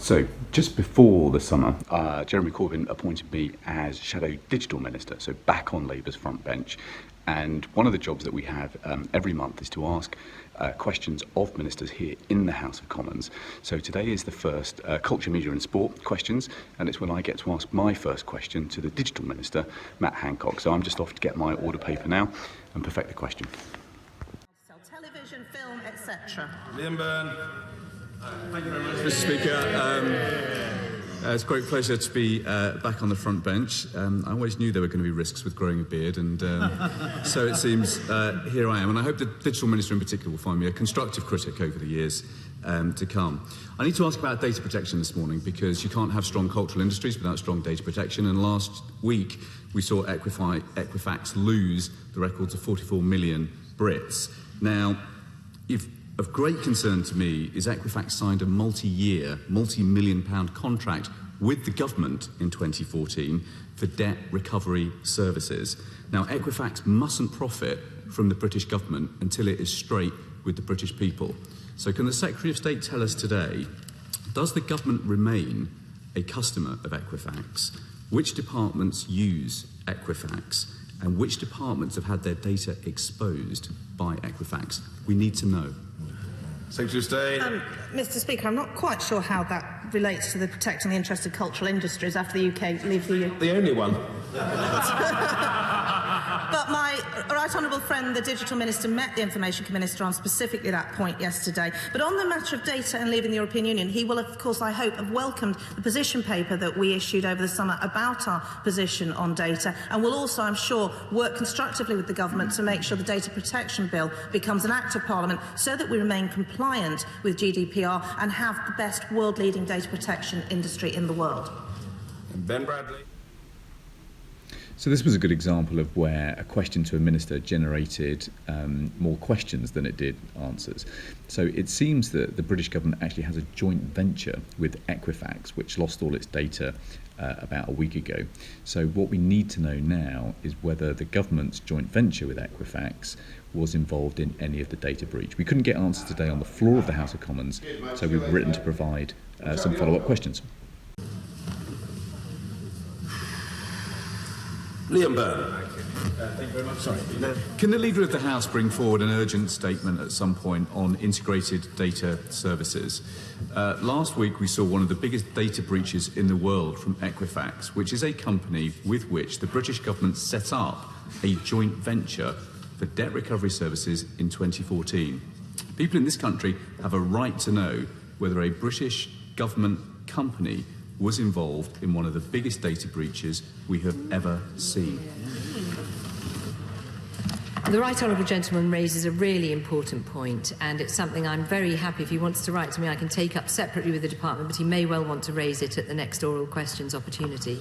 So, just before the summer, Jeremy Corbyn appointed me as Shadow Digital Minister, so back on Labour's front bench. And one of the jobs that we have every month is to ask questions of ministers here in the House of Commons. So today is the first Culture, Media and Sport questions, and it's when I get to ask my first question to the Digital Minister, Matt Hancock. So I'm just off to get my order paper now and perfect the question. Television, film, etc. Byrne. Thank you very much, Mr. Speaker. It's a great pleasure to be back on the front bench. I always knew there were going to be risks with growing a beard, and so it seems here I am. And I hope the Digital Minister in particular will find me a constructive critic over the years to come. I need to ask about data protection this morning, because you can't have strong cultural industries without strong data protection. And last week we saw Equifax lose the records of 44 million Brits. Now, of great concern to me is Equifax signed a multi-year, multi-million-pound contract with the government in 2014 for debt recovery services. Now, Equifax mustn't profit from the British government until it is straight with the British people. So can the Secretary of State tell us today, does the government remain a customer of Equifax? Which departments use Equifax? And which departments have had their data exposed by Equifax? We need to know. Secretary of State. Mr. Speaker, I'm not quite sure how that relates to the protecting the interests of cultural industries after the UK leave the EU. The only one. But my right honourable friend, the Digital Minister, met the Information Minister on specifically that point yesterday. But on the matter of data and leaving the European Union, he will, of course, I hope, have welcomed the position paper that we issued over the summer about our position on data, and will also, I'm sure, work constructively with the government to make sure the Data Protection Bill becomes an act of Parliament so that we remain compliant with GDPR and have the best world-leading data protection industry in the world. And Ben Bradley. So this was a good example of where a question to a minister generated more questions than it did answers. So it seems that the British government actually has a joint venture with Equifax, which lost all its data about a week ago. So what we need to know now is whether the government's joint venture with Equifax was involved in any of the data breach. We couldn't get answers today on the floor of the House of Commons, so we've written to provide some follow-up questions. Byrne. Thank you very much. Sorry. Can the Leader of the House bring forward an urgent statement at some point on integrated data services? Last week we saw one of the biggest data breaches in the world from Equifax, which is a company with which the British government set up a joint venture for debt recovery services in 2014. People in this country have a right to know whether a British government company was involved in one of the biggest data breaches we have ever seen. The Right Honourable Gentleman raises a really important point, and it's something I'm very happy, if he wants to write to me, I can take up separately with the Department, but he may well want to raise it at the next oral questions opportunity.